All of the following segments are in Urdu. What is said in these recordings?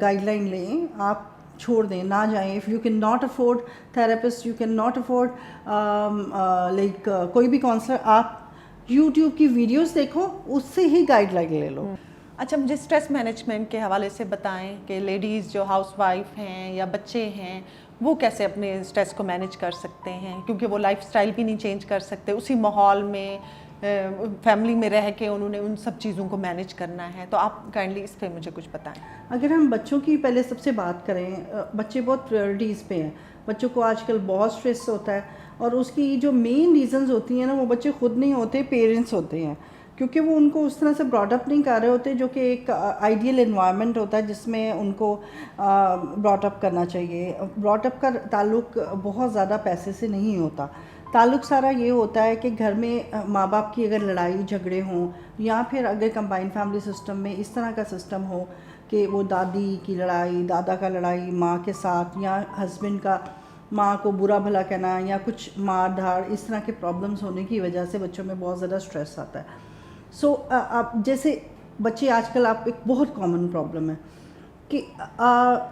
گائیڈ لائن لیں, آپ چھوڑ دیں, نہ جائیں. If you can not afford therapist, you can not afford like کوئی بھی کاؤنسلر, آپ یوٹیوب کی ویڈیوز دیکھو, اس سے ہی گائیڈ لائن لے لو. اچھا, مجھے اسٹریس مینجمنٹ کے حوالے سے بتائیں کہ لیڈیز جو ہاؤس وائف ہیں یا بچے ہیں وہ کیسے اپنے اسٹریس کو مینیج کر سکتے ہیں, کیونکہ وہ لائف اسٹائل بھی نہیں چینج کر سکتے, اسی ماحول میں فیملی میں رہ کے انہوں نے ان سب چیزوں کو مینیج کرنا ہے. تو آپ کائنڈلی اس پہ مجھے کچھ بتائیں. اگر ہم بچوں کی پہلے سب سے بات کریں, بچے بہت پریورٹیز پہ ہیں. بچوں کو آج کل بہت اسٹریس ہوتا ہے, اور اس کی جو مین ریزنز ہوتی ہیں نا, وہ بچے خود نہیں ہوتے, پیرنٹس ہوتے ہیں, کیونکہ وہ ان کو اس طرح سے براٹ اپ نہیں کر رہے ہوتے جو کہ ایک آئیڈیل انوائرمنٹ ہوتا ہے جس میں ان کو براٹ اپ کرنا چاہیے. براٹ اپ کا تعلق بہت زیادہ پیسے سے نہیں ہوتا, تعلق سارا یہ ہوتا ہے کہ گھر میں ماں باپ کی اگر لڑائی جھگڑے ہوں, یا پھر اگر کمبائنڈ فیملی سسٹم میں اس طرح کا سسٹم ہو کہ وہ دادی کی لڑائی, دادا کا لڑائی ماں کے ساتھ, یا ہسبینڈ کا ماں کو برا بھلا کہنا, یا کچھ مار دھاڑ, اس طرح کے پرابلمس ہونے کی وجہ سے بچوں میں بہت زیادہ اسٹریس آتا ہے. سو آپ جیسے بچے آج کل, آپ ایک بہت کامن پرابلم ہے کہ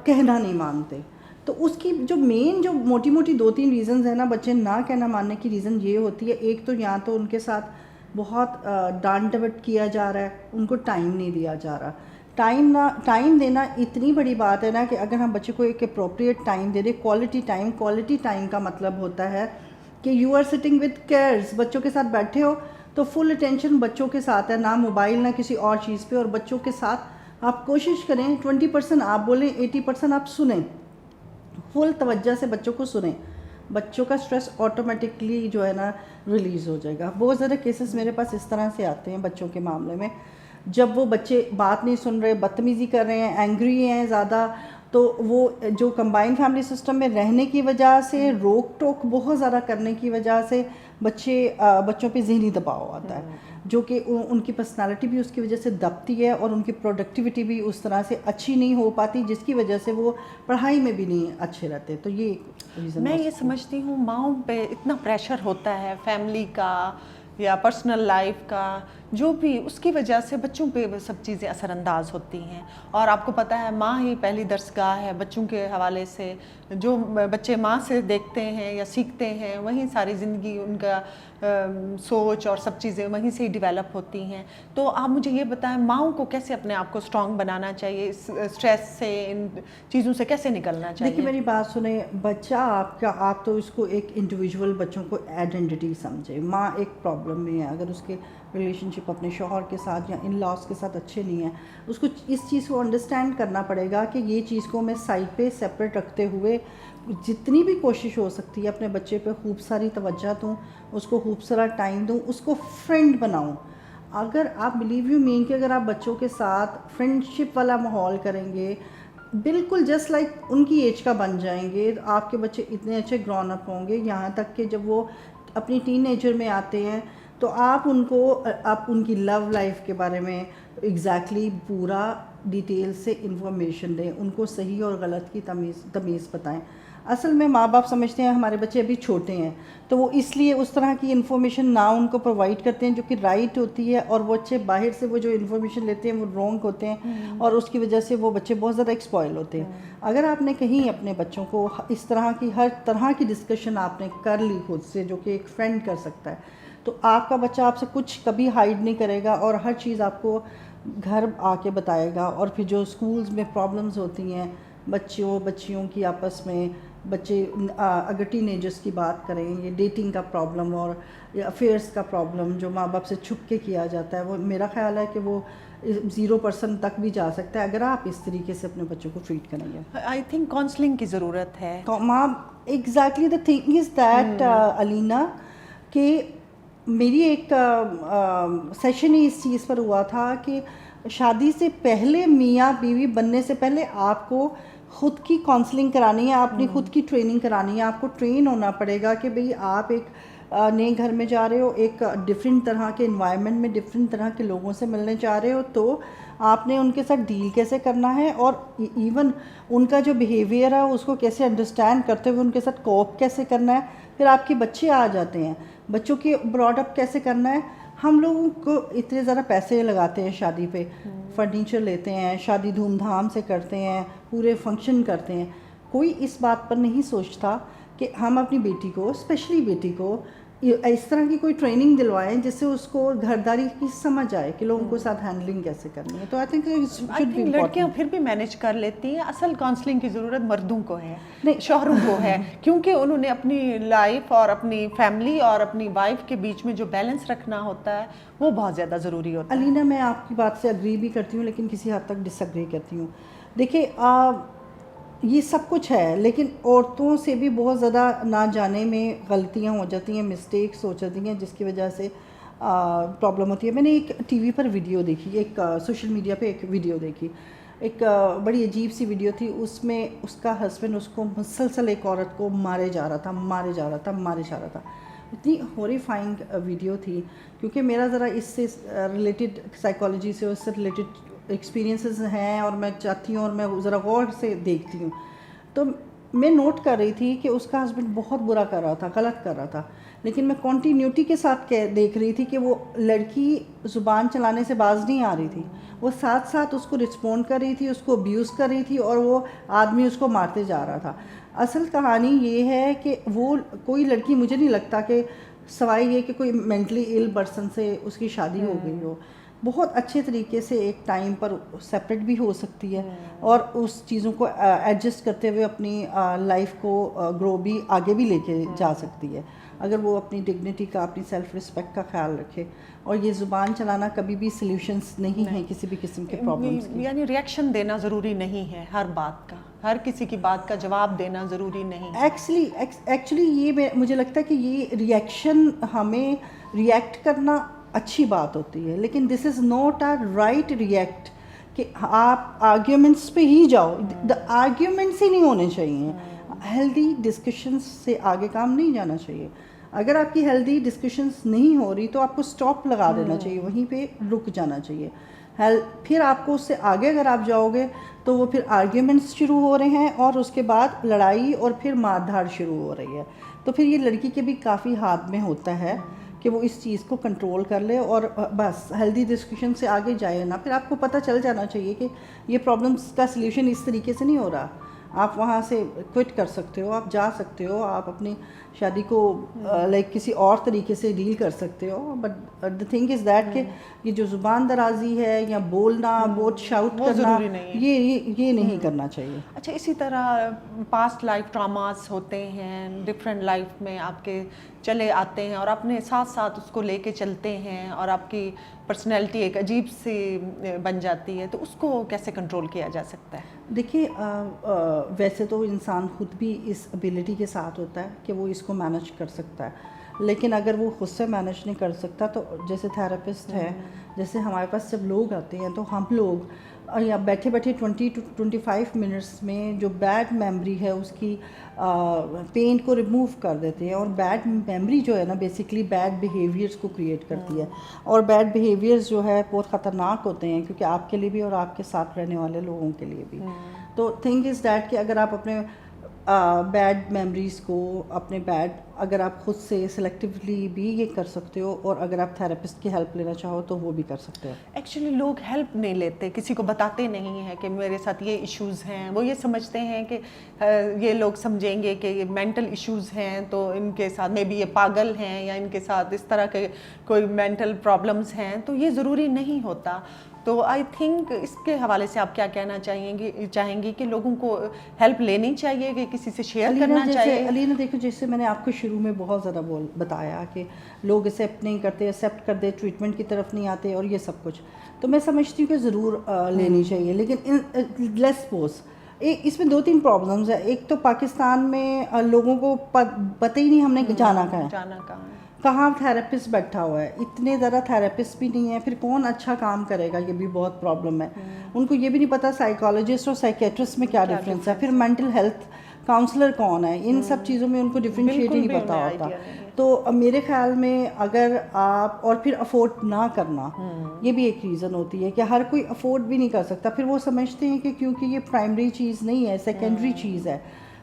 کہنا نہیں مانتے. تو اس کی جو مین جو موٹی موٹی 2-3 ریزنز ہیں نا بچے نہ کہنا ماننے کی, ریزن یہ ہوتی ہے, ایک تو یا تو ان کے ساتھ بہت ڈانٹ ڈپٹ کیا جا رہا ہے, ان کو ٹائم نہیں دیا جا رہا. ٹائم دینا اتنی بڑی بات ہے نا کہ اگر ہم بچے کو ایک اپروپریٹ ٹائم دے دیں, کوالٹی ٹائم کا مطلب ہوتا ہے کہ you are sitting with carers, بچوں کے ساتھ بیٹھے ہو تو فل اٹینشن بچوں کے ساتھ ہے, نہ موبائل نہ کسی اور چیز پہ, اور بچوں کے ساتھ آپ کوشش کریں 20% آپ بولیں, 80% آپ سنیں, فل توجہ سے بچوں کو سنیں. بچوں کا اسٹریس آٹومیٹکلی جو ہے نا ریلیز ہو جائے گا. بہت زیادہ کیسز میرے پاس اس طرح سے آتے ہیں بچوں کے معاملے میں, جب وہ بچے بات نہیں سن رہے, بدتمیزی کر رہے ہیں, اینگری ہیں زیادہ, تو وہ جو کمبائنڈ فیملی سسٹم میں رہنے کی وجہ سے, روک ٹوک بہت زیادہ کرنے کی وجہ سے بچوں پہ ذہنی دباؤ آتا ہے, جو کہ ان کی پرسنالٹی بھی اس کی وجہ سے دبتی ہے, اور ان کی پروڈکٹیوٹی بھی اس طرح سے اچھی نہیں ہو پاتی, جس کی وجہ سے وہ پڑھائی میں بھی نہیں اچھے رہتے. تو یہ ریزن میں یہ سمجھتی ہوں ماؤں پہ اتنا پریشر ہوتا ہے فیملی کا یا پرسنل لائف کا, جو بھی اس کی وجہ سے بچوں پہ سب چیزیں اثر انداز ہوتی ہیں. اور آپ کو پتہ ہے ماں ہی پہلی درسگاہ ہے بچوں کے حوالے سے, جو بچے ماں سے دیکھتے ہیں یا سیکھتے ہیں وہیں ساری زندگی ان کا سوچ اور سب چیزیں وہیں سے ہی ڈیولپ ہوتی ہیں. تو آپ مجھے یہ بتائیں ماؤں کو کیسے اپنے آپ کو اسٹرانگ بنانا چاہیے, اس اسٹریس سے, ان چیزوں سے کیسے نکلنا چاہیے؟ دیکھیے میری بات سنیں, بچہ آپ تو اس کو ایک انڈیویجول بچوں کو آئیڈینٹی سمجھے. ماں ایک پرابلم میں ہے, اگر اس کے ریلیشن شپ اپنے شوہر کے ساتھ یا ان لاس کے ساتھ اچھے نہیں ہیں, اس کو اس چیز کو انڈرسٹینڈ کرنا پڑے گا کہ یہ چیز کو میں سائڈ پہ سیپریٹ رکھتے ہوئے جتنی بھی کوشش ہو سکتی ہے اپنے بچے پہ خوب ساری توجہ دوں, اس کو خوب سارا ٹائم دوں, اس کو فرینڈ بناؤں. اگر آپ بلیو یو مین کہ اگر آپ بچوں کے ساتھ فرینڈ شپ والا ماحول کریں گے, بالکل جسٹ لائک ان کی ایج کا بن جائیں گے, آپ کے بچے اتنے اچھے گرون اپ ہوں گے, یہاں تک کہ جب وہ اپنی ٹین ایجر میں آتے ہیں تو آپ ان کی لو لائف کے بارے میں ایگزیکٹلی پورا ڈیٹیل سے انفارمیشن دیں, ان کو صحیح اور غلط کی تمیز بتائیں. اصل میں ماں باپ سمجھتے ہیں ہمارے بچے ابھی چھوٹے ہیں, تو وہ اس لیے اس طرح کی انفارمیشن نہ ان کو پرووائڈ کرتے ہیں جو کہ رائٹ ہوتی ہے, اور وہ بچے باہر سے وہ جو انفارمیشن لیتے ہیں وہ رانگ ہوتے ہیں, اور اس کی وجہ سے وہ بچے بہت زیادہ ایکسپوائل ہوتے ہیں. اگر آپ نے کہیں اپنے بچوں کو اس طرح کی ہر طرح کی ڈسکشن آپ نے کر لی خود سے, جو کہ ایک فرینڈ کر سکتا ہے, تو آپ کا بچہ آپ سے کچھ کبھی ہائڈ نہیں کرے گا, اور ہر چیز آپ کو گھر آ کے بتائے گا. اور پھر جو اسکولز میں پرابلمز ہوتی ہیں بچیوں کی آپس میں, بچے اگر ٹین ایجرس کی بات کریں, یہ ڈیٹنگ کا پرابلم اور افیئرس کا پرابلم جو ماں باپ سے چھپ کے کیا جاتا ہے, وہ میرا خیال ہے کہ وہ 0% تک بھی جا سکتا ہے اگر آپ اس طریقے سے اپنے بچوں کو ٹریٹ کریں گے. آئی تھنک کاؤنسلنگ کی ضرورت ہے. ماں exactly the thing is that علینا, کہ میری ایک سیشن ہی اس چیز پر ہوا تھا کہ شادی سے پہلے, میاں بیوی بننے سے پہلے آپ کو خود کی کاؤنسلنگ کرانی ہے, آپ نے خود کی ٹریننگ کرانی ہے. آپ کو ٹرین ہونا پڑے گا کہ بھئی آپ ایک نئے گھر میں جا رہے ہو, ایک ڈفرینٹ طرح کے انوائرمنٹ میں ڈفرینٹ طرح کے لوگوں سے ملنے جا رہے ہو, تو آپ نے ان کے ساتھ ڈیل کیسے کرنا ہے, اور ایون ان کا جو بیہیویئر ہے اس کو کیسے انڈرسٹینڈ کرتے ہوئے ان کے ساتھ کوپ کیسے کرنا ہے. پھر آپ کے بچے آ جاتے ہیں, بچوں کی براٹ اپ کیسے کرنا ہے. ہم لوگوں کو اتنے زیادہ پیسے لگاتے ہیں شادی پہ, فرنیچر لیتے ہیں, شادی دھوم دھام سے کرتے ہیں, پورے فنکشن کرتے ہیں, کوئی اس بات پر نہیں سوچتا کہ ہم اپنی بیٹی کو, اسپیشلی بیٹی کو, اس طرح کی کوئی ٹریننگ دلوائیں جس سے اس کو گھرداری کی سمجھ آئے کہ لوگوں کے ساتھ ہینڈلنگ کیسے کرنی ہے. تو آئی تھنک لڑکیاں پھر بھی مینیج کر لیتی ہیں. اصل کاؤنسلنگ کی ضرورت مردوں کو ہے, شوہروں کو ہے, کیونکہ انہوں نے اپنی لائف اور اپنی فیملی اور اپنی وائف کے بیچ میں جو بیلنس رکھنا ہوتا ہے وہ بہت زیادہ ضروری ہوتا ہے. علینا, میں آپ کی بات سے اگری بھی کرتی ہوں لیکن کسی حد تک ڈس اگری کرتی ہوں. دیکھیے یہ سب کچھ ہے, لیکن عورتوں سے بھی بہت زیادہ نہ جانے میں غلطیاں ہو جاتی ہیں, مسٹیکس ہو جاتی ہیں, جس کی وجہ سے پرابلم ہوتی ہے. میں نے ایک ٹی وی پر ویڈیو دیکھی, ایک سوشل میڈیا پہ ایک ویڈیو دیکھی, ایک بڑی عجیب سی ویڈیو تھی. اس میں اس کا ہسبینڈ اس کو مسلسل ایک عورت کو مارے جا رہا تھا. اتنی ہوریفائنگ ویڈیو تھی, کیونکہ میرا ذرا اس سے ریلیٹڈ سائیکالوجی سے, اس سے ریلیٹڈ ایکسپیرینسز ہیں, اور میں چاہتی ہوں اور میں ذرا غور سے دیکھتی ہوں. تو میں نوٹ کر رہی تھی کہ اس کا ہسبینڈ بہت برا کر رہا تھا, غلط کر رہا تھا, لیکن میں کنٹینیوٹی کے ساتھ دیکھ رہی تھی کہ وہ لڑکی زبان چلانے سے باز نہیں آ رہی تھی. وہ ساتھ ساتھ اس کو رسپونڈ کر رہی تھی, اس کو ابیوز کر رہی تھی, اور وہ آدمی اس کو مارتے جا رہا تھا. اصل کہانی یہ ہے کہ وہ کوئی لڑکی, مجھے نہیں لگتا کہ سوائے یہ کہ کوئی مینٹلی ایل پرسن سے اس کی شادی ہو گئی ہو, بہت اچھے طریقے سے ایک ٹائم پر سپریٹ بھی ہو سکتی ہے, اور اس چیزوں کو ایڈجسٹ کرتے ہوئے اپنی لائف کو گرو بھی آگے بھی لے کے جا سکتی ہے, اگر وہ اپنی ڈگنیٹی کا, اپنی سیلف رسپیکٹ کا خیال رکھے. اور یہ زبان چلانا کبھی بھی سلیوشنس نہیں ہے کسی بھی قسم کے پرابلمس کی. یعنی ریئیکشن دینا ضروری نہیں ہے ہر بات کا, ہر کسی کی بات کا جواب دینا ضروری نہیں ہے. ایکچولی یہ مجھے لگتا ہے کہ یہ ریئیکشن, ہمیں ریئیکٹ کرنا اچھی بات ہوتی ہے, لیکن this is not a right react کہ آپ آرگیومنٹس پہ ہی جاؤ. آرگیومنٹس ہی نہیں ہونے چاہیے. ہیلدی ڈسکشنس سے آگے کام نہیں جانا چاہیے. اگر آپ کی ہیلدی ڈسکشنس نہیں ہو رہی تو آپ کو اسٹاپ لگا دینا چاہیے, وہیں پہ رک جانا چاہیے. پھر آپ کو اس سے آگے اگر آپ جاؤ گے تو وہ پھر آرگیومنٹس شروع ہو رہے ہیں, اور اس کے بعد لڑائی اور پھر مار دھاڑ شروع ہو رہی ہے. تو پھر یہ لڑکی کے بھی کافی ہاتھ میں ہوتا ہے کہ وہ اس چیز کو کنٹرول کر لے, اور بس ہیلدی ڈسکشن سے آگے جائے نا. پھر آپ کو پتہ چل جانا چاہیے کہ یہ پرابلمس کا سلیوشن اس طریقے سے نہیں ہو رہا. آپ وہاں سے کوئٹ کر سکتے ہو, آپ جا سکتے ہو, آپ اپنی شادی کو لائک کسی اور طریقے سے ڈیل کر سکتے ہو. But the thing is that کہ یہ جو زبان درازی ہے یا بولنا, بہت شاؤٹ کرنا, یہ نہیں کرنا چاہیے. اچھا, اسی طرح پاسٹ لائف ٹراماز ہوتے ہیں, ڈفرینٹ لائف میں آپ کے چلے آتے ہیں, اور اپنے ساتھ ساتھ اس کو لے کے چلتے ہیں, اور آپ کی پرسنالٹی ایک عجیب سی بن جاتی ہے. تو اس کو کیسے کنٹرول کیا جا سکتا ہے؟ دیکھیے, ویسے تو انسان خود بھی اس ابیلٹی کے ساتھ ہوتا ہے کہ وہ اس کو مینج کر سکتا ہے, لیکن اگر وہ خود سے مینج نہیں کر سکتا تو جیسے تھراپسٹ ہے, جیسے ہمارے پاس جب لوگ آتے ہیں تو ہم لوگ یا بیٹھے 20 to 25 منٹس میں جو بیڈ میموری ہے اس کی پین کو ریموو کر دیتے ہیں. اور بیڈ میموری جو ہے نا بیسکلی بیڈ بیہیویئرس کو کریٹ کرتی ہے, اور بیڈ بیہیویئرس جو ہے بہت خطرناک ہوتے ہیں, کیونکہ آپ کے لیے بھی اور آپ کے ساتھ رہنے والے لوگوں کے لیے بھی. تو تھنگ از دیٹ کہ اگر آپ اپنے بیڈ میموریز کو, اپنے اگر آپ خود سے سلیکٹیولی بھی یہ کر سکتے ہو, اور اگر آپ تھراپسٹ کی ہیلپ لینا چاہو تو وہ بھی کر سکتے ہو. ایکچولی لوگ ہیلپ نہیں لیتے, کسی کو بتاتے نہیں ہیں کہ میرے ساتھ یہ ایشوز ہیں. وہ یہ سمجھتے ہیں کہ یہ لوگ سمجھیں گے کہ یہ مینٹل ایشوز ہیں, تو ان کے ساتھ میں بھی یہ پاگل ہیں, یا ان کے ساتھ اس طرح کے کوئی مینٹل پرابلمس ہیں. تو یہ ضروری نہیں ہوتا. تو آئی تھنک اس کے حوالے سے آپ کیا کہنا چاہیں گی کہ لوگوں کو ہیلپ لینی چاہیے, کہ کسی سے شیئر کرنا چاہیے؟ علینا, دیکھو, جیسے میں نے آپ کو شروع میں بہت زیادہ بتایا کہ لوگ ایکسیپٹ نہیں کرتے, ایکسیپٹ کر دے, ٹریٹمنٹ کی طرف نہیں آتے, اور یہ سب کچھ. تو میں سمجھتی ہوں کہ ضرور لینی چاہیے, لیکن لیس پوز. اس میں 2-3 پرابلمز ہیں. ایک تو پاکستان میں لوگوں کو پتہ ہی نہیں ہم نے جانا کہاں تھراپسٹ بیٹھا ہوا ہے. اتنے زیادہ تھراپسٹ بھی نہیں ہے, پھر کون اچھا کام کرے گا, یہ بھی بہت پرابلم ہے. ان کو یہ بھی نہیں پتا سائیکالوجسٹ اور سائیکیٹرسٹ میں کیا ڈفرینس ہے, پھر مینٹل ہیلتھ کاؤنسلر کون ہے, ان سب چیزوں میں ان کو ڈفرینشیٹ ہی نہیں پتا ہوتا. تو میرے خیال میں اگر آپ, اور پھر افورڈ نہ کرنا, یہ بھی ایک ریزن ہوتی ہے کہ ہر کوئی افورڈ بھی نہیں کر سکتا. پھر وہ سمجھتے ہیں کہ کیونکہ یہ پرائمری چیز نہیں ہے, سیکنڈری چیز ہے,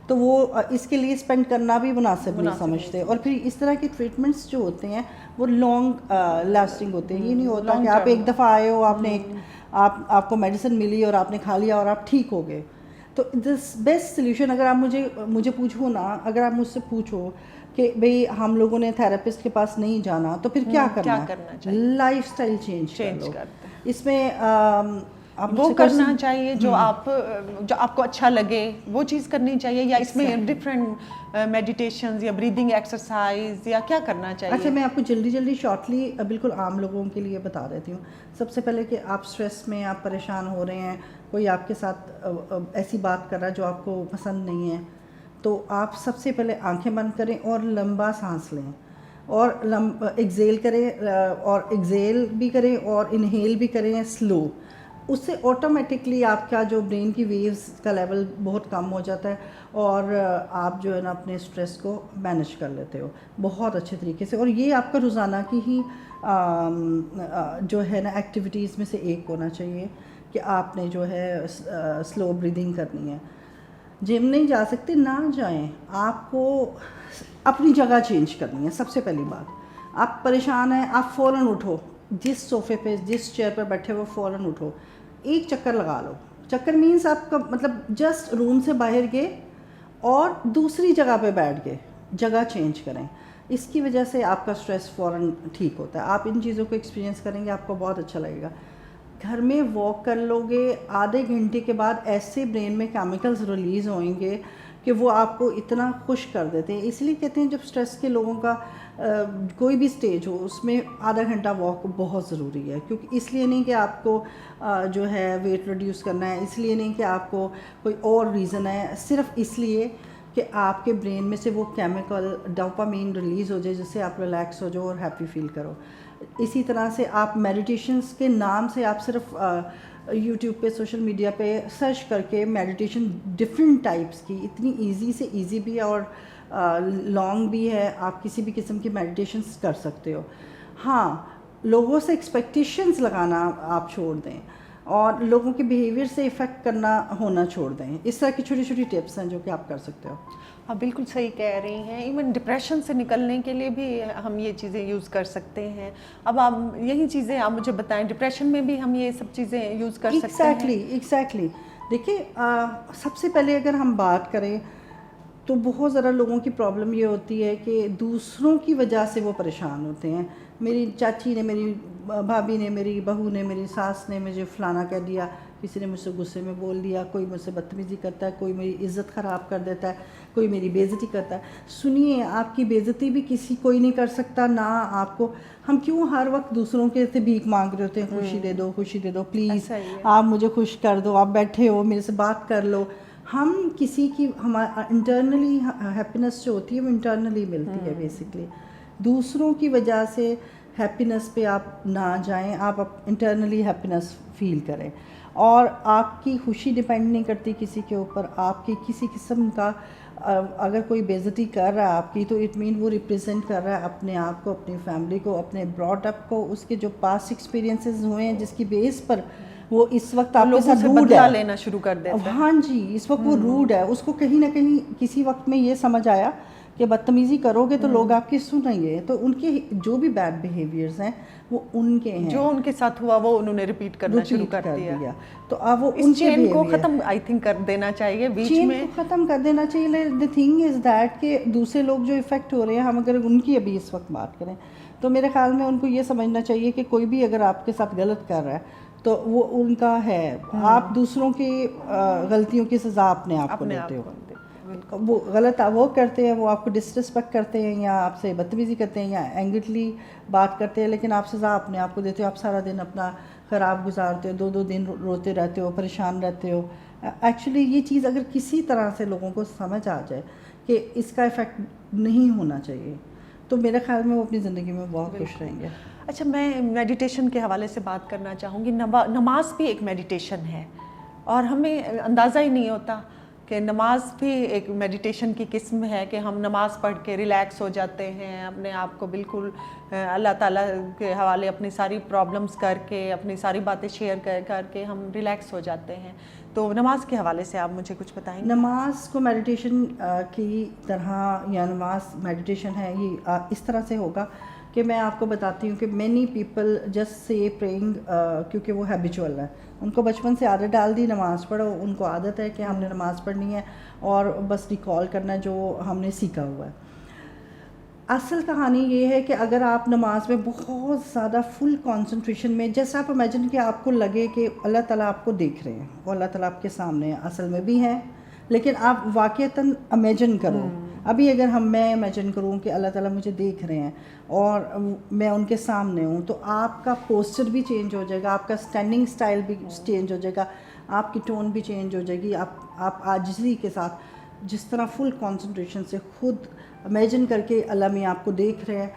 تو وہ اس کے لیے اسپینڈ کرنا بھی مناسب نہیں سمجھتے. اور پھر اس طرح کے ٹریٹمنٹس جو ہوتے ہیں وہ لانگ لاسٹنگ ہوتے ہیں. یہ نہیں ہوتا کہ آپ ایک دفعہ آئے ہو, آپ کو میڈیسن ملی اور آپ نے کھا لیا اور آپ ٹھیک ہو گئے. تو دس بیسٹ سلیوشن, اگر آپ مجھے پوچھو نا, اگر آپ مجھ سے پوچھو کہ بھئی ہم لوگوں نے تھراپسٹ کے پاس نہیں جانا تو پھر کیا کرنا ہے, لائف سٹائل چینج کر لو. اس میں وہ کرنا چاہیے جو آپ کو اچھا لگے, وہ چیز کرنی چاہیے, یا اس میں ڈفرینٹ میڈیٹیشنز یا بریدنگ ایکسرسائز یا کیا کرنا چاہیے؟ اچھا, میں آپ کو جلدی شارٹلی بالکل عام لوگوں کے لیے بتا دیتی ہوں. سب سے پہلے کہ آپ اسٹریس میں, آپ پریشان ہو رہے ہیں, کوئی آپ کے ساتھ ایسی بات کر رہا ہے جو آپ کو پسند نہیں ہے, تو آپ سب سے پہلے آنکھیں بند کریں اور لمبا سانس لیں, اور ایگزیل کریں, اور ایگزیل بھی کریں اور انہیل بھی کریں سلو. اس سے آٹومیٹکلی آپ کا جو برین کی ویوز کا لیول بہت کم ہو جاتا ہے, اور آپ جو ہے نا اپنے اسٹریس کو مینیج کر لیتے ہو بہت اچھے طریقے سے. اور یہ آپ کا روزانہ کی ہی جو ہے نا ایکٹیویٹیز میں سے ایک ہونا چاہیے کہ آپ نے جو ہے سلو بریدنگ کرنی ہے. جم نہیں جا سکتے, نہ جائیں, آپ کو اپنی جگہ چینج کرنی ہے. سب سے پہلی بات, آپ پریشان ہیں, آپ فوراً اٹھو, جس صوفے پہ جس چیئر پہ بیٹھے ہوئے فوراً اٹھو, ایک چکر لگا لو. چکر مینس آپ کا مطلب جسٹ روم سے باہر گئے اور دوسری جگہ پہ بیٹھ گئے, جگہ چینج کریں. اس کی وجہ سے آپ کا اسٹریس فوراً ٹھیک ہوتا ہے. آپ ان چیزوں کو ایکسپیرینس کریں گے, آپ کو بہت اچھا لگے گا. گھر میں واک کر لو گے, آدھے گھنٹے کے بعد ایسے برین میں کیمیکلز ریلیز ہوئیں گے کہ وہ آپ کو اتنا خوش کر دیتے ہیں. اس لیے کہتے ہیں جب اسٹریس کے لوگوں کا کوئی بھی سٹیج ہو, اس میں آدھا گھنٹہ واک بہت ضروری ہے. کیونکہ اس لیے نہیں کہ آپ کو جو ہے ویٹ ریڈیوس کرنا ہے, اس لیے نہیں کہ آپ کو کوئی اور ریزن ہے, صرف اس لیے کہ آپ کے برین میں سے وہ کیمیکل ڈوپامین ریلیز ہو جائے, جس سے آپ ریلیکس ہو جاؤ اور ہیپی فیل کرو. اسی طرح سے آپ میڈیٹیشنس کے نام سے آپ صرف یوٹیوب پہ, سوشل میڈیا پہ سرچ کر کے میڈیٹیشن ڈفرینٹ ٹائپس کی, اتنی ایزی سے ایزی بھی ہے اور لانگ بھی ہے, آپ کسی بھی قسم کی میڈیٹیشنس کر سکتے ہو. ہاں, لوگوں سے ایکسپیکٹیشنز لگانا آپ چھوڑ دیں, اور لوگوں کے بیہیویئر سے افیکٹ کرنا ہونا چھوڑ دیں. اس طرح کی چھوٹی چھوٹی ٹپس ہیں جو کہ آپ کر سکتے ہو. آپ بالکل صحیح کہہ رہی ہیں. ایون ڈپریشن سے نکلنے کے لیے بھی ہم یہ چیزیں یوز کر سکتے ہیں. اب آپ یہی چیزیں آپ مجھے بتائیں, ڈپریشن میں بھی ہم یہ سب چیزیں یوز کر سکتے ہیں؟ ایگزیکٹلی. دیکھیے, سب سے پہلے اگر ہم بات کریں تو بہت ذرا لوگوں کی پرابلم یہ ہوتی ہے کہ دوسروں کی وجہ سے وہ پریشان ہوتے ہیں. میری چاچی نے, میری بھابھی نے, میری بہو نے, میری ساس نے مجھے فلانا کہہ دیا, کسی نے مجھ سے غصے میں بول دیا, کوئی مجھ سے بدتمیزی کرتا ہے, کوئی میری عزت خراب کر دیتا ہے, کوئی میری بے عزتی کرتا ہے. سنیے, آپ کی بے عزتی بھی کوئی نہیں کر سکتا, نہ آپ کو. ہم کیوں ہر وقت دوسروں کے سے بھیک مانگ رہے ہوتے ہیں, خوشی دے دو, خوشی دے دو, پلیز آپ مجھے خوش کر دو, آپ بیٹھے ہو میرے سے بات کر لو. ہم کسی کی ہمارا انٹرنلی ہیپینس جو ہوتی ہے وہ انٹرنلی ملتی ہے بیسکلی. دوسروں کی وجہ سے ہیپینس پہ آپ نہ جائیں, آپ انٹرنلی ہیپینس فیل کریں. اور آپ کی خوشی ڈپینڈ نہیں کرتی کسی کے اوپر. آپ کی کسی قسم کا اگر کوئی بے عزتی کر رہا ہے آپ کی, تو اٹ مین وہ ریپرزینٹ کر رہا ہے اپنے آپ کو, اپنی فیملی کو, اپنے براٹ اپ کو, اس کے جو پاسٹ ایکسپیرینسز ہوئے ہیں جس کی بیس پر وہ اس وقت آپ کے ساتھ روڈ ہے, لینا شروع کر دیتا ہے. ہاں جی, اس وقت وہ روڈ ہے. اس کو کہیں نہ کہیں کسی وقت میں یہ سمجھ آیا کہ بدتمیزی کرو گے تو لوگ آپ کی سنیں گے, تو ان کے جو بھی بیڈ بیہیویئرز ہیں وہ ان کے ہیں, جو ان کے ساتھ ہوا وہ انہوں نے ریپیٹ کرنا شروع کر دیا. تو اب وہ اس چین کو ختم آئی تھنک کر دینا چاہیے, بیچ میں چین کو ختم کر دینا چاہیے. دی تھنگ از دیٹ کہ دوسرے لوگ جو افیکٹ ہو رہے ہیں, ہم اگر ان کی ابھی اس وقت بات کریں تو میرے خیال میں ان کو یہ سمجھنا چاہیے کہ کوئی بھی اگر آپ کے ساتھ غلط کر رہا ہے تو وہ ان کا ہے. آپ دوسروں کی غلطیوں کی سزا اپنے آپ کو دیتے ہو. وہ غلط وہ کرتے ہیں, وہ آپ کو ڈسرسپیکٹ کرتے ہیں یا آپ سے بدتمیزی کرتے ہیں یا اینگریٹلی بات کرتے ہیں, لیکن آپ سزا اپنے آپ کو دیتے ہو. آپ سارا دن اپنا خراب گزارتے ہو, 2 دن روتے رہتے ہو, پریشان رہتے ہو. ایکچولی یہ چیز اگر کسی طرح سے لوگوں کو سمجھ آ جائے کہ اس کا افیکٹ نہیں ہونا چاہیے, تو میرے خیال میں وہ اپنی زندگی میں بہت خوش رہیں گے. اچھا, میں میڈیٹیشن کے حوالے سے بات کرنا چاہوں گی. نماز بھی ایک میڈیٹیشن ہے, اور ہمیں اندازہ ہی نہیں ہوتا کہ نماز بھی ایک میڈیٹیشن کی قسم ہے کہ ہم نماز پڑھ کے ریلیکس ہو جاتے ہیں, اپنے آپ کو بالکل اللہ تعالیٰ کے حوالے اپنی ساری پرابلمس کر کے, اپنی ساری باتیں شیئر کر کے ہم ریلیکس ہو جاتے ہیں. تو نماز کے حوالے سے آپ مجھے کچھ بتائیں گے؟ نماز کو میڈیٹیشن کی طرح, یا نماز میڈیٹیشن ہے, یہ اس طرح سے ہوگا کہ میں آپ کو بتاتی ہوں کہ many people just say praying, کیونکہ وہ ہیبیچول ہے, ان کو بچپن سے عادت ڈال دی نماز پڑھو, ان کو عادت ہے کہ ہم نے نماز پڑھنی ہے اور بس ریکال کرنا ہے جو ہم نے سیکھا ہوا ہے. اصل کہانی یہ ہے کہ اگر آپ نماز میں بہت زیادہ فل کانسنٹریشن میں, جیسے آپ امیجن کہ آپ کو لگے کہ اللہ تعالیٰ آپ کو دیکھ رہے ہیں اور اللہ تعالیٰ آپ کے سامنے ہیں, اصل میں بھی ہیں, لیکن آپ واقعتاً امیجن کرو. ابھی اگر میں امیجن کروں کہ اللہ تعالیٰ مجھے دیکھ رہے ہیں اور میں ان کے سامنے ہوں, تو آپ کا پوسچر بھی چینج ہو جائے گا, آپ کا اسٹینڈنگ اسٹائل بھی چینج ہو جائے گا, آپ کی ٹون بھی چینج ہو جائے گی. آپ عاجزی کے ساتھ جس طرح فل کانسنٹریشن سے خود امیجن کر کے اللہ میں آپ کو دیکھ رہے ہیں,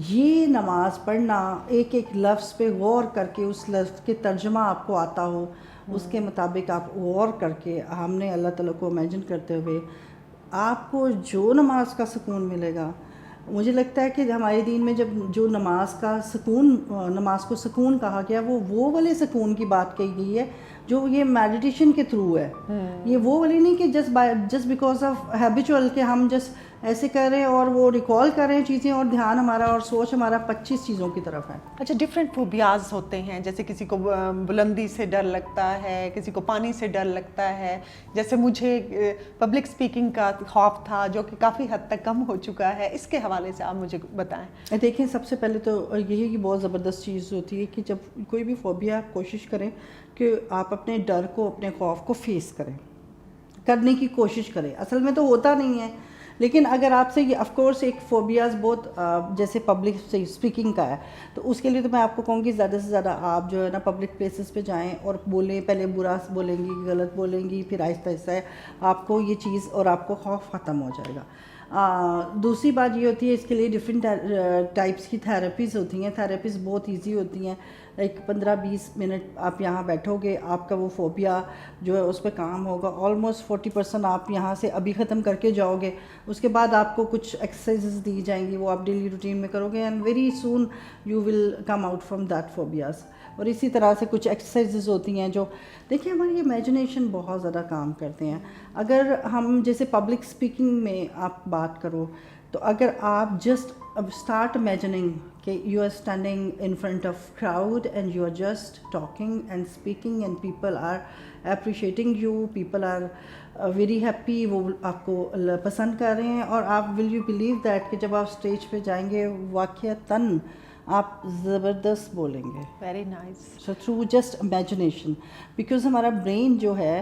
یہ نماز پڑھنا, ایک ایک لفظ پہ غور کر کے اس لفظ کے ترجمہ آپ کو آتا ہو, اس کے مطابق آپ غور کر کے ہم نے اللہ تعالیٰ کو امیجن کرتے ہوئے آپ کو جو نماز کا سکون ملے گا. مجھے لگتا ہے کہ ہمارے دین میں جب جو نماز کا سکون, نماز کو سکون کہا گیا, وہ والے سکون کی بات کہی گئی ہے جو یہ میڈیٹیشن کے تھرو ہے. یہ وہ والی نہیں کہ جسٹ بیکاز آف ہیبیچول کہ ہم جسٹ ایسے کر رہے ہیں اور وہ ریکال کر رہے ہیں چیزیں, اور دھیان ہمارا اور سوچ ہمارا 25 چیزوں کی طرف ہے. اچھا, ڈفرینٹ فوبیاز ہوتے ہیں, جیسے کسی کو بلندی سے ڈر لگتا ہے, کسی کو پانی سے ڈر لگتا ہے, جیسے مجھے پبلک اسپیکنگ کا خوف تھا جو کہ کافی حد تک کم ہو چکا ہے. اس کے حوالے سے آپ مجھے بتائیں. دیکھیں, سب سے پہلے تو یہی کہ بہت زبردست چیز ہوتی ہے کہ جب کوئی بھی فوبیا کوشش کریں کہ آپ اپنے ڈر کو, اپنے خوف کو فیس کرنے کی کوشش کریں. اصل میں تو ہوتا نہیں ہے, لیکن اگر آپ سے یہ آف کورس ایک فوبیاز بہت جیسے پبلک اسپیکنگ کا ہے, تو اس کے لیے تو میں آپ کو کہوں گی زیادہ سے زیادہ آپ جو ہے نا پبلک پلیسز پہ جائیں اور بولیں. پہلے برا بولیں گی, غلط بولیں گی, پھر آہستہ آہستہ آپ کو یہ چیز اور آپ کو خوف ختم ہو جائے گا. دوسری بات یہ ہوتی ہے, اس کے لیے ڈفرینٹ ٹائپس کی تھیراپیز ہوتی ہیں. تھیراپیز بہت ایزی ہوتی ہیں, ایک 15-20 منٹ آپ یہاں بیٹھو گے, آپ کا وہ فوبیا جو ہے اس پہ کام ہوگا. آلموسٹ 40% آپ یہاں سے ابھی ختم کر کے جاؤ گے. اس کے بعد آپ کو کچھ ایکسرسائزز دی جائیں گی, وہ آپ ڈیلی روٹین میں کرو گے, and very soon you will come out from that phobias. اور اسی طرح سے کچھ ایکسرسائزز ہوتی ہیں جو دیکھیں ہماری امیجنیشن بہت زیادہ کام کرتے ہیں. اگر ہم جیسے پبلک اسپیکنگ میں آپ بات کرو, تو اگر آپ جسٹ اسٹارٹ امیجننگ کہ you are standing in front of crowd and you are just talking and speaking and people are appreciating you, people are very happy, وہ آپ کو پسند کر رہے ہیں, اور آپ ول یو بلیو دیٹ کہ جب آپ اسٹیج پہ جائیں گے واقعتاً آپ زبردست بولیں گے. Very nice. So through just imagination, because ہمارا برین جو ہے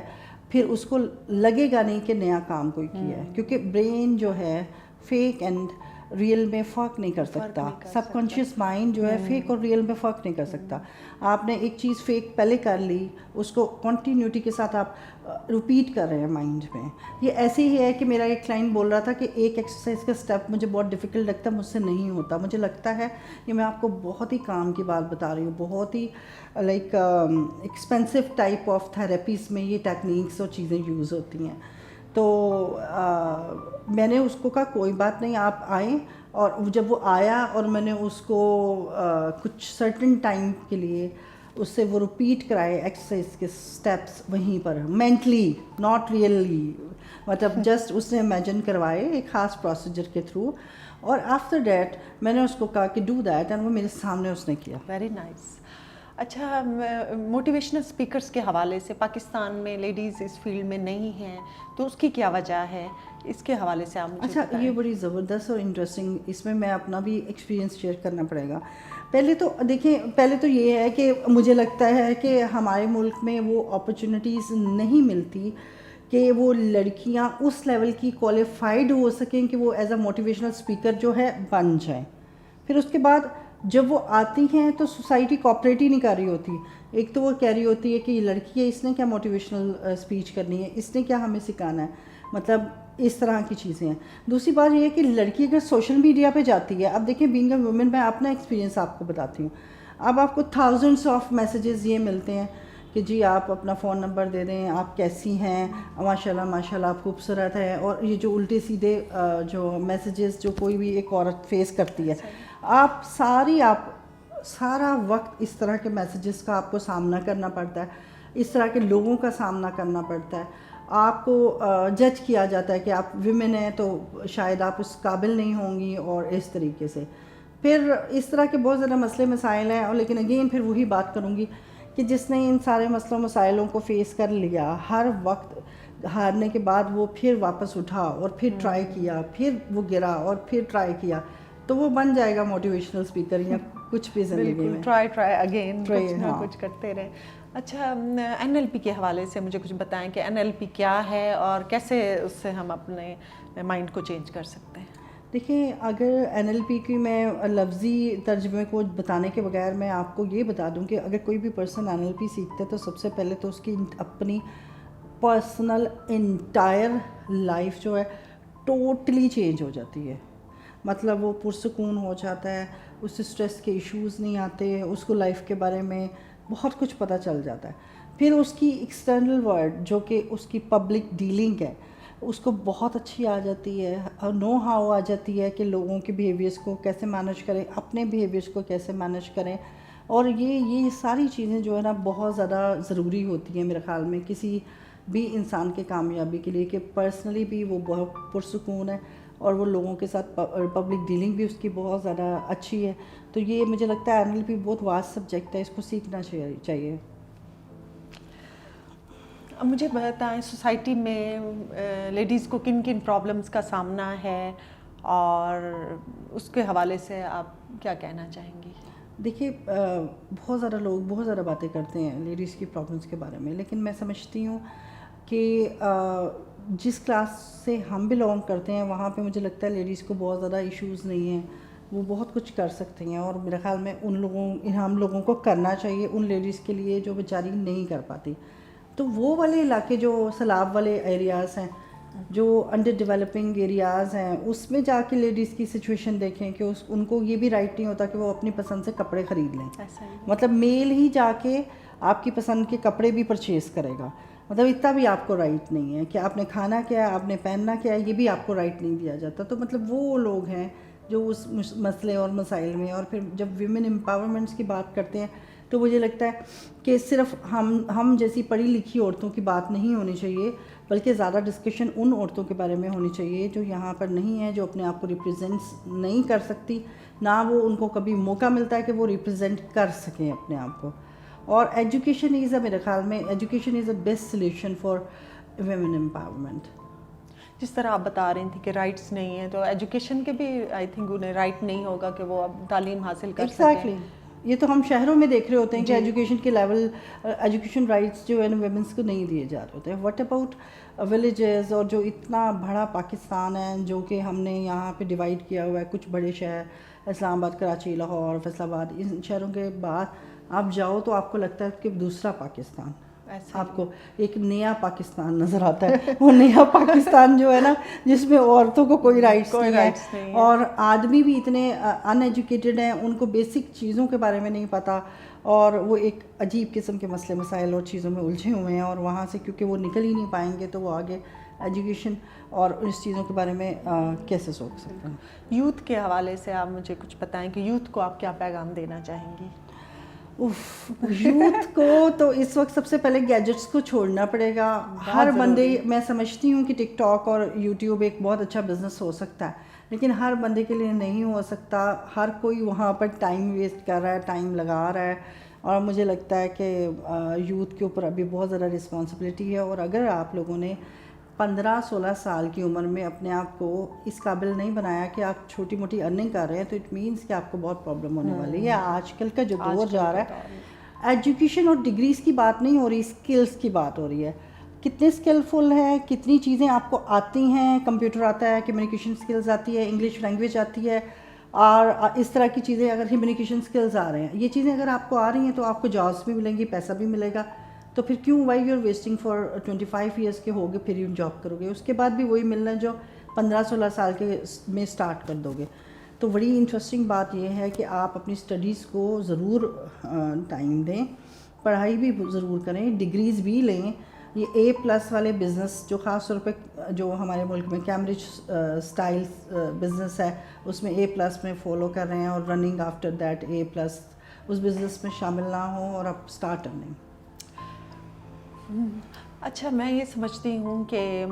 پھر اس کو لگے گا نہیں کہ نیا کام کوئی کیا ہے, کیونکہ برین جو ہے فیک اینڈ ریئل میں فرق نہیں کر سکتا. سب کانشیس مائنڈ جو ہے فیک اور ریئل میں فرق نہیں کر سکتا. آپ نے ایک چیز فیک پہلے کر لی, اس کو کنٹینیوٹی کے ساتھ آپ ریپیٹ کر رہے ہیں مائنڈ میں. یہ ایسے ہی ہے کہ میرا ایک کلائنٹ بول رہا تھا کہ ایک ایکسرسائز کا اسٹیپ مجھے بہت ڈیفیکلٹ لگتا ہے, مجھ سے نہیں ہوتا. مجھے لگتا ہے کہ میں آپ کو بہت ہی کام کی بات بتا رہی ہوں, بہت ہی like expensive type of therapies میں یہ ٹیکنیکس اور چیزیں یوز ہوتی ہیں. تو میں نے اس کو کہا کوئی بات نہیں, آپ آئیں. اور جب وہ آیا اور میں نے اس کو کچھ سرٹن ٹائم کے لیے اس سے وہ ریپیٹ کرائے ایکسرسائز کے اسٹیپس وہیں پر, مینٹلی ناٹ ریئلی, مطلب جسٹ اس نے امیجن کروائے ایک خاص پروسیجر کے تھرو, اور آفٹر دیٹ میں نے اس کو کہا کہ ڈو دیٹ, اینڈ وہ میرے سامنے اس نے کیا. Very nice. اچھا, موٹیویشنل اسپیکرس کے حوالے سے پاکستان میں لیڈیز اس فیلڈ میں نہیں ہیں, تو اس کی کیا وجہ ہے, اس کے حوالے سے آپ مجھے اچھا, بتائیں. یہ بڑی زبردست اور انٹرسٹنگ, اس میں اپنا بھی ایکسپیرینس شیئر کرنا پڑے گا. پہلے تو دیکھیں, پہلے تو یہ ہے کہ مجھے لگتا ہے کہ ہمارے ملک میں وہ اپرچونیٹیز نہیں ملتی کہ وہ لڑکیاں اس لیول کی کوالیفائڈ ہو سکیں کہ وہ ایز اے موٹیویشنل اسپیکر جو ہے بن جائیں. پھر اس کے بعد جب وہ آتی ہیں تو سوسائٹی کوآپریٹ ہی نہیں کر رہی ہوتی. ایک تو وہ کہہ رہی ہوتی ہے کہ یہ لڑکی ہے, اس نے کیا موٹیویشنل اسپیچ کرنی ہے, اس نے کیا ہمیں سکھانا ہے, مطلب اس طرح کی چیزیں ہیں. دوسری بات یہ ہے کہ لڑکی اگر سوشل میڈیا پہ جاتی ہے, اب دیکھیں بینگ اے وومن, میں اپنا ایکسپیرینس آپ کو بتاتی ہوں. اب آپ کو تھاؤزنڈس آف میسیجز یہ ملتے ہیں کہ جی آپ اپنا فون نمبر دے دیں, آپ کیسی ہیں, ماشاءاللہ ماشاءاللہ آپ خوبصورت ہیں. اور یہ جو الٹے سیدھے جو میسیجز جو کوئی بھی ایک عورت فیس کرتی ہے, آپ سارا وقت اس طرح کے میسیجز کا آپ کو سامنا کرنا پڑتا ہے, اس طرح کے لوگوں کا سامنا کرنا پڑتا ہے. آپ کو جج کیا جاتا ہے کہ آپ ویمن ہیں تو شاید آپ اس قابل نہیں ہوں گی, اور اس طریقے سے پھر اس طرح کے بہت زیادہ مسئلے مسائل ہیں. اور لیکن اگین پھر وہی بات کروں گی کہ جس نے ان سارے مسئلوں مسائلوں کو فیس کر لیا, ہر وقت ہارنے کے بعد وہ پھر واپس اٹھا اور پھر ٹرائی کیا, پھر وہ گرا اور پھر ٹرائی کیا, تو وہ بن جائے گا موٹیویشنل اسپیکر یا کچھ بھی زندگی میں. ٹرائی اگین, کچھ نہ کچھ کرتے رہے. اچھا, NLP کے حوالے سے مجھے کچھ بتائیں کہ NLP کیا ہے اور کیسے اس سے ہم اپنے مائنڈ کو چینج کر سکتے ہیں. دیکھیں, اگر NLP کی میں لفظی ترجمے کو بتانے کے بغیر میں آپ کو یہ بتا دوں کہ اگر کوئی بھی پرسن NLP سیکھتا ہے تو سب سے پہلے تو اس کی اپنی پرسنل انٹائر لائف جو ہے ٹوٹلی چینج ہو جاتی ہے. مطلب وہ پرسکون ہو جاتا ہے, اس سے اسٹریس کے ایشوز نہیں آتے, اس کو لائف کے بارے میں بہت کچھ پتہ چل جاتا ہے. پھر اس کی ایکسٹرنل ورلڈ جو کہ اس کی پبلک ڈیلنگ ہے اس کو بہت اچھی آ جاتی ہے, نو ہاؤ آ جاتی ہے کہ لوگوں کے بیہیویئرس کو کیسے مینیج کریں, اپنے بیہیویئرس کو کیسے مینیج کریں. اور یہ ساری چیزیں جو ہے نا بہت زیادہ ضروری ہوتی ہیں میرے خیال میں کسی بھی انسان کے کامیابی کے لیے, کہ پرسنلی بھی وہ بہت پرسکون ہے اور وہ لوگوں کے ساتھ پبلک ڈیلنگ بھی اس کی بہت زیادہ اچھی ہے. تو یہ مجھے لگتا ہے NLP بہت واسٹ سبجیکٹ ہے, اس کو سیکھنا چاہیے. مجھے بتائیں سوسائٹی میں لیڈیز کو کن کن پرابلمس کا سامنا ہے اور اس کے حوالے سے آپ کیا کہنا چاہیں گی؟ دیکھیے, بہت زیادہ لوگ بہت زیادہ باتیں کرتے ہیں لیڈیز کی پرابلمس کے بارے میں, لیکن میں سمجھتی ہوں کہ جس کلاس سے ہم بلونگ کرتے ہیں وہاں پہ مجھے لگتا ہے لیڈیز کو بہت زیادہ ایشوز نہیں ہیں, وہ بہت کچھ کر سکتی ہیں. اور میرے خیال میں ہم لوگوں کو کرنا چاہیے ان لیڈیز کے لیے جو بیچاری نہیں کر پاتی. تو وہ والے علاقے جو سیلاب والے ایریاز ہیں, جو انڈر ڈیولپنگ ایریاز ہیں, اس میں جا کے لیڈیز کی سچویشن دیکھیں کہ ان کو یہ بھی رائٹ نہیں ہوتا کہ وہ اپنی پسند سے کپڑے خرید لیں. مطلب میل ہی جا کے آپ کی پسند کے کپڑے بھی پرچیز کرے گا, مطلب اتنا بھی آپ کو رائٹ نہیں ہے کہ آپ نے کھانا کیا ہے, آپ نے پہننا کیا ہے, یہ بھی آپ کو رائٹ نہیں دیا جاتا. تو مطلب وہ لوگ ہیں جو اس مسئلے اور مسائل میں. اور پھر جب ویمن امپاورمنٹس کی بات کرتے ہیں تو مجھے لگتا ہے کہ صرف ہم جیسی پڑھی لکھی عورتوں کی بات نہیں ہونی چاہیے, بلکہ زیادہ ڈسکشن ان عورتوں کے بارے میں ہونی چاہیے جو یہاں پر نہیں ہیں, جو اپنے آپ کو ریپرزینٹس نہیں کر سکتی, نہ وہ ان کو کبھی موقع ملتا ہے کہ وہ ریپرزینٹ کر سکیں اپنے آپ کو. اور ایجوکیشن از میرے خیال میں education is a best solution for women empowerment. جس طرح آپ بتا رہی تھیں کہ رائٹس نہیں ہیں, تو ایجوکیشن کے بھی آئی تھنک انہیں رائٹ نہیں ہوگا کہ وہ اب تعلیم حاصل کر سکیں. ایگزیکٹلی, یہ تو ہم شہروں میں دیکھ رہے ہوتے ہیں کہ ایجوکیشن کے لیول, ایجوکیشن رائٹس جو ہے نا ویمنس کو نہیں دیے جا رہے ہوتے ہیں. واٹ اباؤٹ ولیجز, اور جو اتنا بڑا پاکستان ہے جو کہ ہم نے یہاں پہ ڈیوائڈ کیا ہوا ہے, کچھ بڑے شہر اسلام آباد, کراچی, لاہور, فیصل آباد, ان شہروں کے بعد آپ جاؤ تو آپ کو لگتا ہے کہ دوسرا پاکستان, آپ کو ایک نیا پاکستان نظر آتا ہے. وہ نیا پاکستان جو ہے نا جس میں عورتوں کو کوئی رائٹس نہیں ہے, اور آدمی بھی اتنے ان ایجوکیٹڈ ہیں, ان کو بیسک چیزوں کے بارے میں نہیں پتہ, اور وہ ایک عجیب قسم کے مسئلے مسائل اور چیزوں میں الجھے ہوئے ہیں. اور وہاں سے کیونکہ وہ نکل ہی نہیں پائیں گے تو وہ آگے ایجوکیشن اور اس چیزوں کے بارے میں کیسے سوچ سکتے ہیں. یوتھ کے حوالے سے آپ مجھے کچھ بتائیں کہ یوتھ کو آپ کیا پیغام دینا چاہیں گی؟ یوتھ کو تو اس وقت سب سے پہلے گیجٹس کو چھوڑنا پڑے گا. ہر بندے, میں سمجھتی ہوں کہ ٹک ٹاک اور یوٹیوب ایک بہت اچھا بزنس ہو سکتا ہے, لیکن ہر بندے کے لیے نہیں ہو سکتا. ہر کوئی وہاں پر ٹائم ویسٹ کر رہا ہے, ٹائم لگا رہا ہے, اور مجھے لگتا ہے کہ یوتھ کے اوپر ابھی بہت زیادہ رسپانسبلٹی ہے. اور اگر آپ لوگوں نے 15-16 سال کی عمر میں اپنے آپ کو اس قابل نہیں بنایا کہ آپ چھوٹی موٹی ارننگ کر رہے ہیں, تو اٹ مینس کہ آپ کو بہت پرابلم ہونے والی ہے. آج کل کا جو دور جا رہا ہے, ایجوکیشن اور ڈگریز کی بات نہیں ہو رہی, اسکلس کی بات ہو رہی ہے. کتنے اسکلفل ہیں, کتنی چیزیں آپ کو آتی ہیں, کمپیوٹر آتا ہے, کمیونیکیشن اسکلز آتی ہے, انگلش لینگویج آتی ہے, اور اس طرح کی چیزیں. اگر کمیونیکیشن اسکلز آ رہے ہیں, یہ چیزیں اگر آپ کو آ رہی ہیں تو آپ کو جابس بھی ملیں گی, پیسہ بھی ملے گا. تو پھر کیوں why you are wasting for 25 years کے ہوگے پھر یوں جاب کرو گے, اس کے بعد بھی وہی ملنا جو 15-16 سال کے میں اسٹارٹ کر دو گے. تو بڑی انٹرسٹنگ بات یہ ہے کہ آپ اپنی اسٹڈیز کو ضرور ٹائم دیں, پڑھائی بھی ضرور کریں, ڈگریز بھی لیں. یہ A+ والے بزنس جو خاص طور پہ جو ہمارے ملک میں کیمبرج اسٹائل بزنس ہے اس میں A+ میں فالو کر رہے ہیں اور رننگ آفٹر دیٹ A+, اس بزنس میں شامل نہ ہوں اور اب اسٹارٹ ارننگ. اچھا, میں یہ سمجھتی ہوں کہ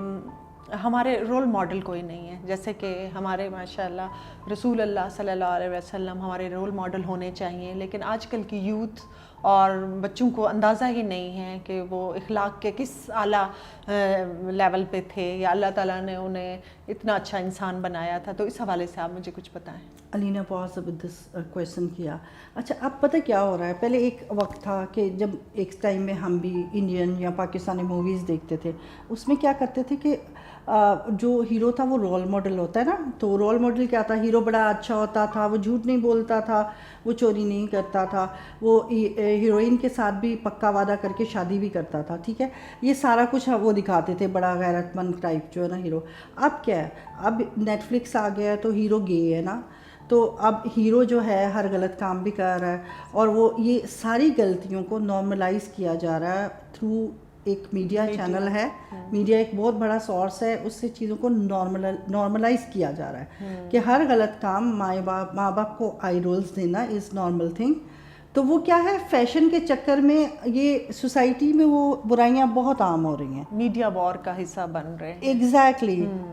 ہمارے رول ماڈل کوئی نہیں ہے, جیسے کہ ہمارے ماشاء اللہ رسول اللہ صلی اللہ علیہ وسلم ہمارے رول ماڈل ہونے چاہیے, لیکن آج کل کی یوتھ اور بچوں کو اندازہ ہی نہیں ہے کہ وہ اخلاق کے کس اعلیٰ لیول پہ تھے یا اللہ تعالیٰ نے انہیں اتنا اچھا انسان بنایا تھا. تو اس حوالے سے آپ مجھے کچھ بتائیں. علینا بہت زبردست کویشچن کیا. اچھا, اب پتہ کیا ہو رہا ہے, پہلے ایک وقت تھا کہ جب ایک ٹائم میں ہم بھی انڈین یا پاکستانی موویز دیکھتے تھے, اس میں کیا کرتے تھے کہ جو ہیرو تھا وہ رول ماڈل ہوتا ہے نا, تو رول ماڈل کیا تھا, ہیرو بڑا اچھا ہوتا تھا, وہ جھوٹ نہیں بولتا تھا, وہ چوری نہیں کرتا تھا, وہ ہیروئن کے ساتھ بھی پکا وعدہ کر کے شادی بھی کرتا تھا, ٹھیک ہے, یہ سارا کچھ وہ دکھاتے تھے, بڑا غیرت مند ٹائپ جو ہے نا ہیرو. اب کیا ہے, اب نیٹ فلکس آ گیا ہے تو ہیرو گے ہے نا, تو اب ہیرو جو ہے ہر غلط کام بھی کر رہا ہے, اور وہ یہ ساری غلطیوں کو نارملائز کیا جا رہا ہے تھرو ایک میڈیا چینل ہے. میڈیا ایک بہت بڑا سورس ہے, اس سے چیزوں کو نارملائز کیا جا رہا ہے کہ ہر غلط کام ماں باپ کو آئی رولز دینا از نارمل تھنگ. تو وہ کیا ہے, فیشن کے چکر میں یہ سوسائٹی میں وہ برائیاں بہت عام ہو رہی ہیں, میڈیا وار کا حصہ بن رہے ہیں.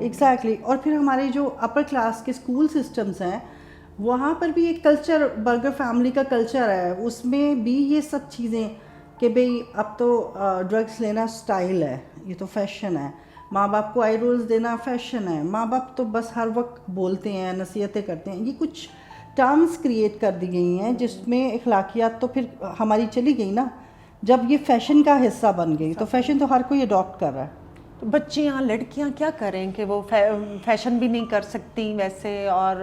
ایگزیکٹلی. اور پھر ہمارے جو اپر کلاس کے اسکول سسٹمز ہیں وہاں پر بھی ایک کلچر, برگر فیملی کا کلچر ہے, اس میں بھی یہ سب چیزیں کہ بھئی اب تو ڈرگس لینا سٹائل ہے, یہ تو فیشن ہے, ماں باپ کو آئی رولز دینا فیشن ہے, ماں باپ تو بس ہر وقت بولتے ہیں, نصیحتیں کرتے ہیں, یہ کچھ ٹرمز کریٹ کر دی گئی ہیں جس میں اخلاقیات تو پھر ہماری چلی گئی نا. جب یہ فیشن کا حصہ بن گئی تو فیشن تو ہر کوئی اڈاپٹ کر رہا ہے. تو بچیاں لڑکیاں کیا کریں کہ وہ فیشن بھی نہیں کر سکتی ویسے, اور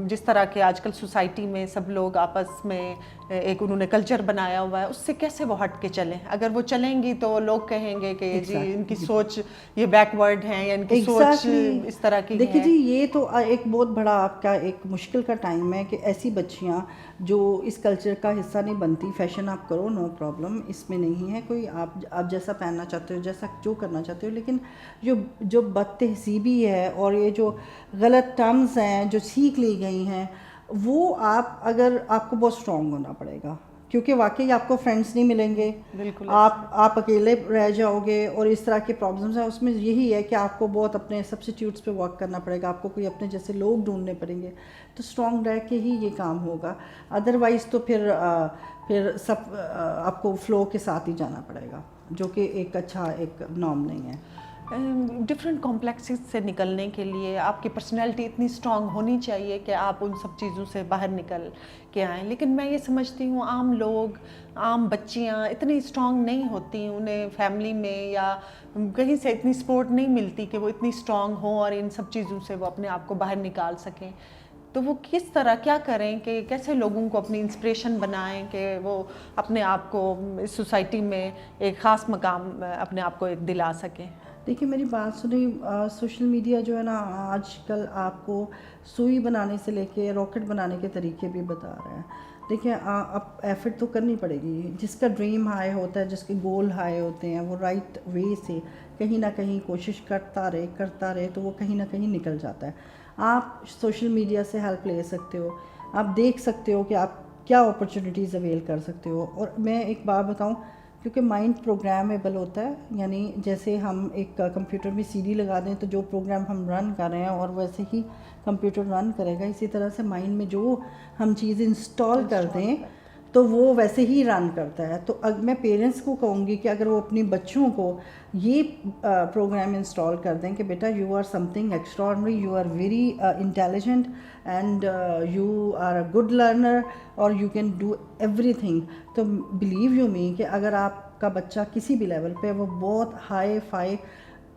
جس طرح کے آج کل سوسائٹی میں سب لوگ آپس میں ایک انہوں نے کلچر بنایا ہوا ہے, اس سے کیسے وہ ہٹ کے چلیں؟ اگر وہ چلیں گی تو لوگ کہیں گے کہ جی ان کی سوچ یہ بیکورڈ ہیں یا ان کی سوچ اس طرح کی ہے. دیکھیے جی, یہ تو ایک بہت بڑا آپ کا ایک مشکل کا ٹائم ہے کہ ایسی بچیاں جو اس کلچر کا حصہ نہیں بنتی, فیشن آپ کرو نو پرابلم, اس میں نہیں ہے کوئی, آپ جیسا پہننا چاہتے ہو, جیسا جو کرنا چاہتے ہو, لیکن جو بد تہذیبی ہے اور یہ جو غلط ٹرمز ہیں جو سیکھ لی گئی ہیں, وہ آپ کو بہت اسٹرانگ ہونا پڑے گا, کیونکہ واقعی آپ کو فرینڈس نہیں ملیں گے, آپ اکیلے رہ جاؤ گے, اور اس طرح کے پرابلمس ہیں. اس میں یہی ہے کہ آپ کو بہت اپنے سبسٹیوٹس پہ ورک کرنا پڑے گا, آپ کو کوئی اپنے جیسے لوگ ڈھونڈنے پڑیں گے, تو اسٹرانگ رہ کے ہی یہ کام ہوگا. ادروائز تو پھر سب آپ کو فلو کے ساتھ ہی جانا پڑے گا, جو کہ ایک اچھا ایک نارم نہیں ہے. ڈفرینٹ کمپلیکسز سے نکلنے کے لیے آپ کی پرسنالٹی اتنی اسٹرانگ ہونی چاہیے کہ آپ ان سب چیزوں سے باہر نکل کے آئیں. لیکن میں یہ سمجھتی ہوں عام لوگ, عام بچیاں اتنی اسٹرانگ نہیں ہوتی, انہیں فیملی میں یا کہیں سے اتنی سپورٹ نہیں ملتی کہ وہ اتنی اسٹرانگ ہوں اور ان سب چیزوں سے وہ اپنے آپ کو باہر نکال سکیں. تو وہ کس طرح کیا کریں کہ کیسے لوگوں کو اپنی انسپریشن بنائیں کہ وہ اپنے آپ کو اس سوسائٹی میں ایک خاص مقام اپنے آپ کو ایک دلا سکیں؟ دیکھیے میری بات سنیں, سوشل میڈیا جو ہے نا آج کل آپ کو سوئی بنانے سے لے کے راکٹ بنانے کے طریقے بھی بتا رہا ہے. دیکھیں اب ایفرٹ تو کرنی پڑے گی, جس کا ڈریم ہائی ہوتا ہے, جس کے گول ہائی ہوتے ہیں, وہ رائٹ وے سے کہیں نہ کہیں کوشش کرتا رہے تو وہ کہیں نہ کہیں نکل جاتا ہے. آپ سوشل میڈیا سے ہیلپ لے سکتے ہو, آپ دیکھ سکتے ہو کہ آپ کیا اپرچونیٹیز اویل کر سکتے ہو. اور میں ایک بات بتاؤں, کیونکہ مائنڈ پروگرامیبل ہوتا ہے, یعنی جیسے ہم ایک کمپیوٹر میں سی ڈی لگا دیں تو جو پروگرام ہم رن کر رہے ہیں اور ویسے ہی کمپیوٹر رن کرے گا, اسی طرح سے مائنڈ میں جو ہم چیز انسٹال کر دیں تو وہ ویسے ہی رن کرتا ہے. تو میں پیرنٹس کو کہوں گی کہ اگر وہ اپنی بچوں کو یہ پروگرام انسٹال کر دیں کہ بیٹا you are something extraordinary, you are very intelligent and you are a good learner اور you can do everything, تو بلیو یو می کہ اگر آپ کا بچہ کسی بھی لیول پہ وہ بہت ہائی فائی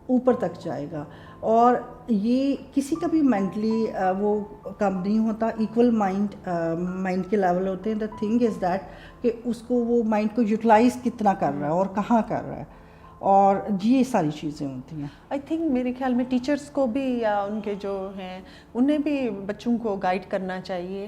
اوپر تک جائے گا. اور یہ کسی کا بھی مینٹلی وہ کم نہیں ہوتا, ایکول مائنڈ کے لیول ہوتے ہیں. دا تھنگ از دیٹ کہ اس کو وہ مائنڈ کو یوٹیلائز کتنا کر رہا ہے اور کہاں کر رہا ہے, اور یہ ساری چیزیں ہوتی ہیں. آئی تھنک میرے خیال میں ٹیچرس کو بھی یا ان کے جو ہیں انہیں بھی بچوں کو گائیڈ کرنا چاہیے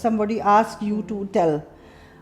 somebody asks you to tell।